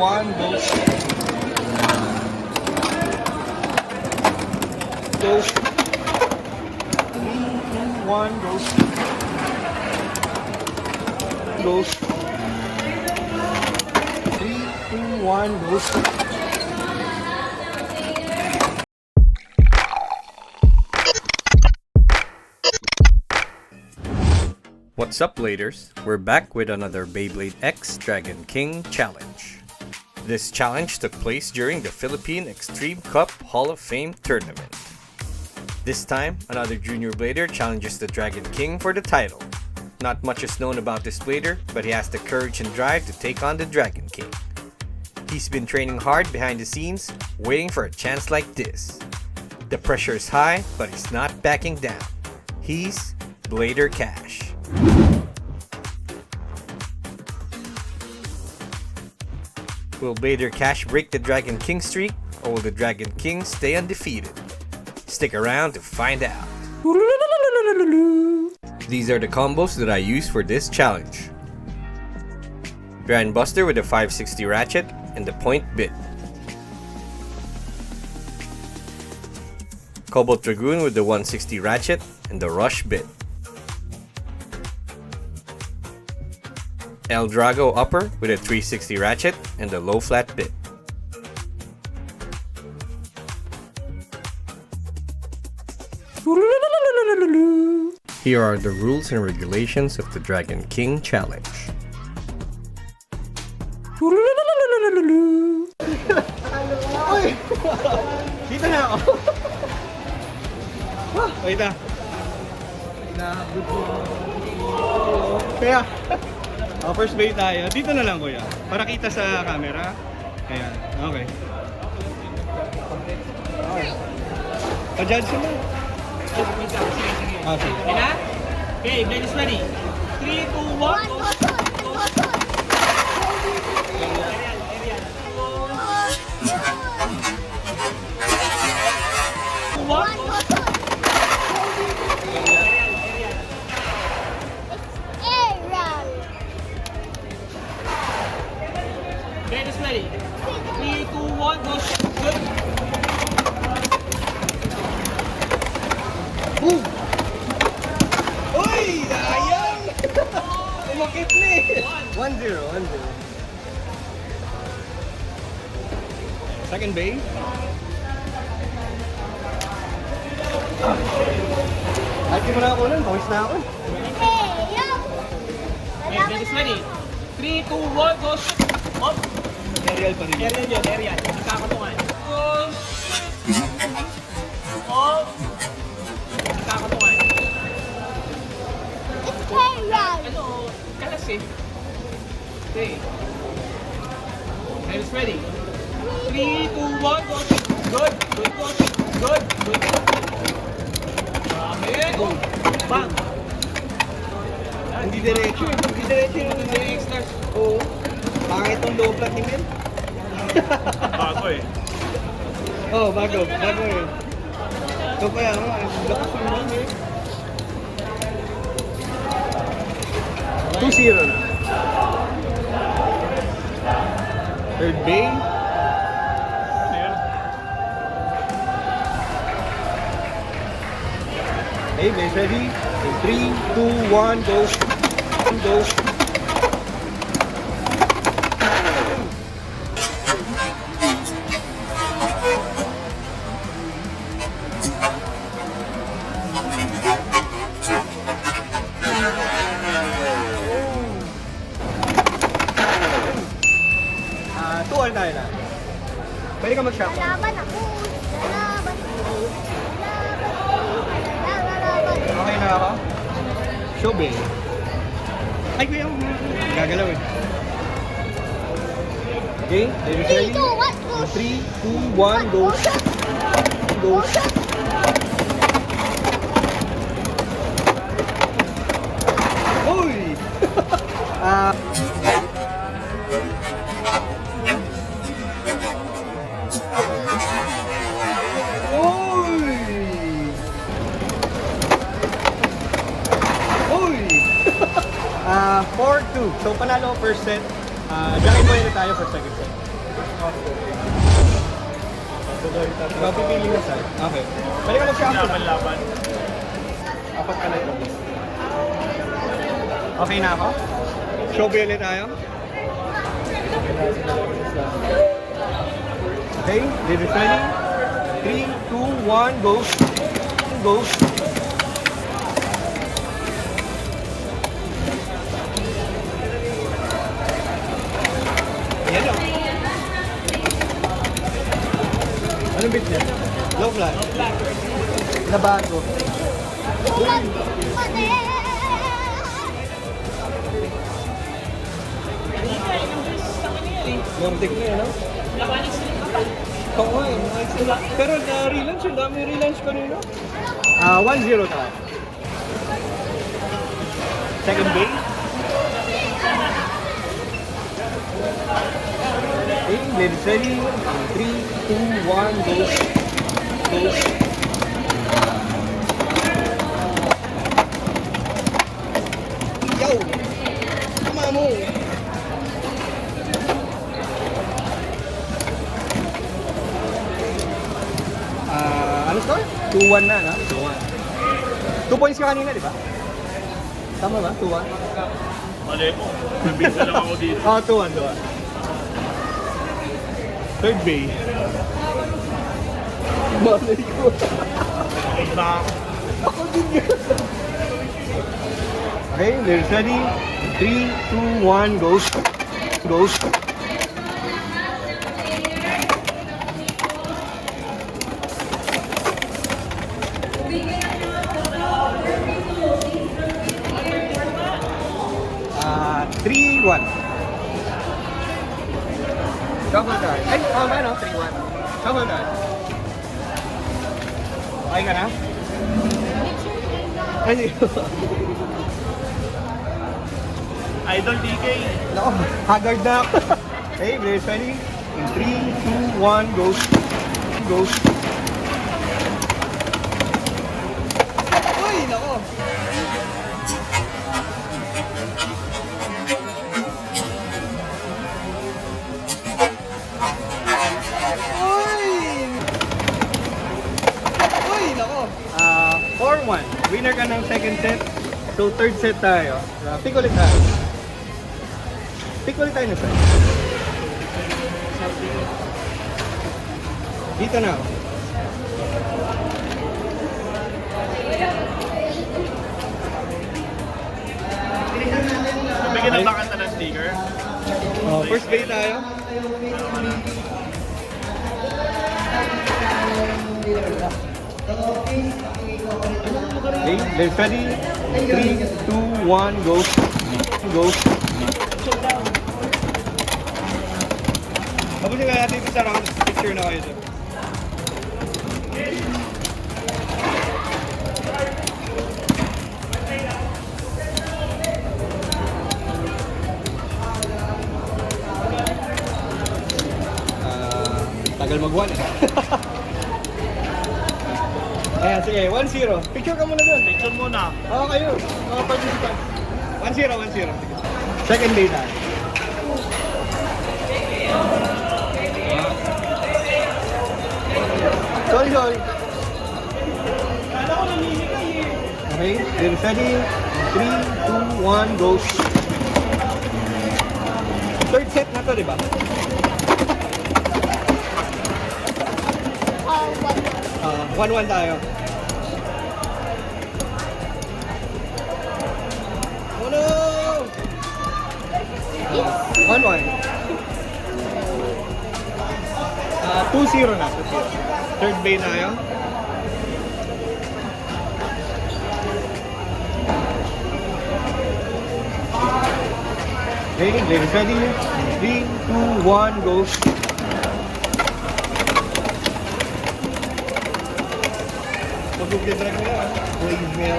1, go. Go. 3, 2, 1, go. Go. 3, 2, 1, go. What's up, Bladers? We're back with another Beyblade X Dragon King challenge. This challenge took place during the Philippine Extreme Cup Hall of Fame tournament. This time, another junior blader challenges the Dragon King for the title. Not much is known about this blader, but he has the courage and drive to take on the Dragon King. He's been training hard behind the scenes, waiting for a chance like this. The pressure is high, but he's not backing down. He's Blader Cash. Will Blader Cash break the Dragon King streak, or will the Dragon King stay undefeated? Stick around to find out. These are the combos that I use for this challenge. Grand Buster with a 560 ratchet and the point bit. Cobalt Dragoon with the 160 ratchet and the rush bit. El Drago Upper with a 360 ratchet and the low flat bit. Here are the rules and regulations of the Dragon King challenge. Dito na ako. Wait na. Kaya, first bait tayo. Dito na lang, kuya. Para kita sa camera. Ayan, okay. Pa-judge mo. Sige. Okay na? Okay, blade is ready. 3, 2, 1, go! Blade is ready. 3, 2, 1, go! Good! Boom! Uy! Sayang! Umakit na eh! 1-0. Second base. Ay, di mo na ako nun. Pawis na ako. Okay, blade is ready. 3, 2, 1, go! Up! Aerial pa rin. Aerial yun, aerial. Nagkakatungan. Push! Up! Nagkakatungan. Ano? Kalas eh. Okay. Blade is ready. 3, 2, 1, go! Good! Good! Good! Good! Go! Bang! Hindi diretso eh. Hindi diretso yung Stars. Oo. Pangit tong low flat ni Mel. Bago eh. Oh, bago eh. So kaya nga, lakas yung mga eh. 2-0 na. Third base. Okay, base ready. 3, 2, 1, go. Go. Tuwan tayo na. Pwede ka mag-shop. Lalaban ako. Okay na ako? Show be. Ay, kuya, gagalaw eh. Okay, ready? 3, 2, 1, go! 3, 2, 1, go. Go. Uy! Uy! 4-2. So panalo first set. Jockey point na tayo for second set. Ikaw pipili na side. Okay. Pwede ka mag-shuffle. Laban-laban. Apat ka na ito. Okay na ako? Show ulit tayo. Okay, David ready? 3, 2, 1, go. Go. Ayan o. Anong bit niya? Low flat. Nabago. Nordic na yan, no? Oo nga, pero na-relaunch yun. Dami relaunch kanina. 1-0 tayo. Second base. Okay, ladies ready. 3, 2, 1, go. Go. Yo! Tama mo! Ano score? 2-1 na, no? 2-1. 2 points ka kanina, di ba? Tama ba? 2-1? Mali po. Nabisa lang ako dito. 2-1, 2-1. Third base. Malay ko. Na. Ako din yun. Okay, they're ready. 3, 2, 1, go. Go. Ah, 3-1. Shuffle card. Ay, tama no? 3-1. Shuffle card. Okay ka na? Ano yun? Idol DK. Nako, haggard na ako. Okay, very ready. In 3, 2, 1, go. Go. Uy, nako. Uy, nako. 4-1. Winner ka ng second set. So, third set tayo. Pick ulit tayo. Pick ulit tayo na set. Dito na. Bigyan ng bakanta ng sticker. First base tayo. Okay, they're ready. 3, 2, 1, go. Go. Tapos yung natin ito sa round picture na kayo dyan. Tagal mag-1 eh. Ayan, sige, 1-0. Picture ka muna doon. Picture muna. Oo, kayo. Mga participants. 1-0, 1-0. Second day tayo. Sorry. Okay, they're ready. 3, 2, 1, go. Third set na to, di ba? 1-1 tayo. Oh no! 1-1. 2-0 na. 2-0. Third bay tayo. Okay, ladies ready. 3, 2, 1, go. Pag-drag nila, Blaze Mail.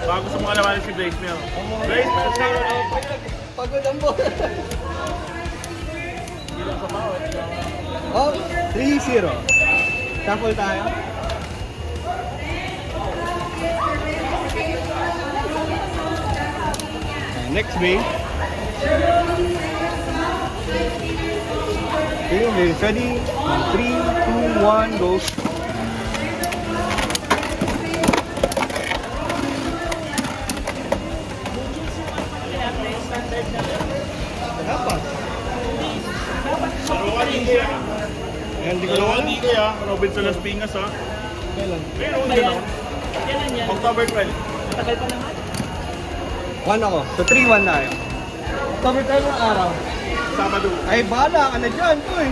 Baka gusto mo kalawanin si Blaze Mail. Blaze Mail, shout out. Pagod ang ball. Oh, 3-0. Shuffle tayo. Next bay. Okay, Blader's ready. 3, 2, 1, go. Dapat. Dalawa dito ya. Ayan, di ko Dalawa alam. dito ya. Robinson Las Piñas ha. Kailan? Meron din ako. Kailan yan? October 12. Matagal pa naman. 1 ako. So 3-1 na kayo. Cover tayo ng araw. Sabado. Ay, bahala ka na dyan, to eh.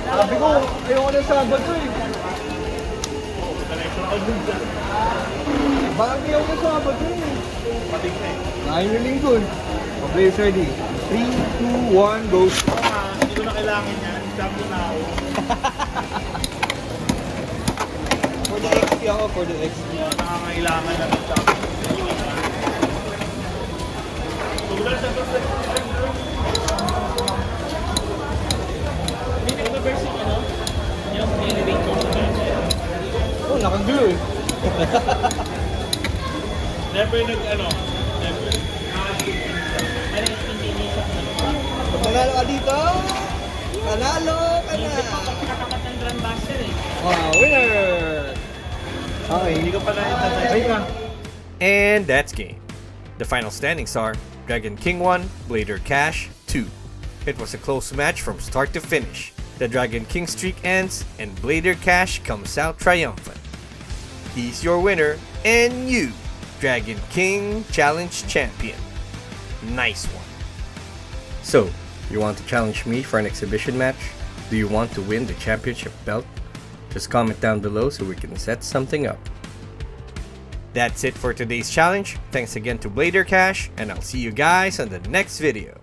Sabi ko, ayoko na Sabado eh. Connection ako dun dyan. Bakit ayaw na Sabado eh? Pating na eh. Kain na linggo eh. Okay, ready. 3, 2, 1, go. Hindi ko na kailangan yan. Sabi na ako. For the XP ako, for the XP. Nakakailangan na ng sabi. Tulad sa ito. Hindi nag-reverse yung ano? Yung elevator sa kanya. Oh, nakaglue eh. Never nag-ano. Never. Ano yung continuation? Pag nanalo ka dito, panalo ka na. Katapat ng Grandmaster eh. Wow, winner! Okay, Hindi ko pa na yung tatay. Wait na. And that's game. The final standings are Dragon King 1, Blader Cash 2. It was a close match from start to finish. The Dragon King streak ends and Blader Cash comes out triumphant. He's your winner and you, Dragon King Challenge Champion. Nice one. So, you want to challenge me for an exhibition match? Do you want to win the championship belt? Just comment down below so we can set something up. That's it for today's challenge. Thanks again to Blader Cash, and I'll see you guys on the next video.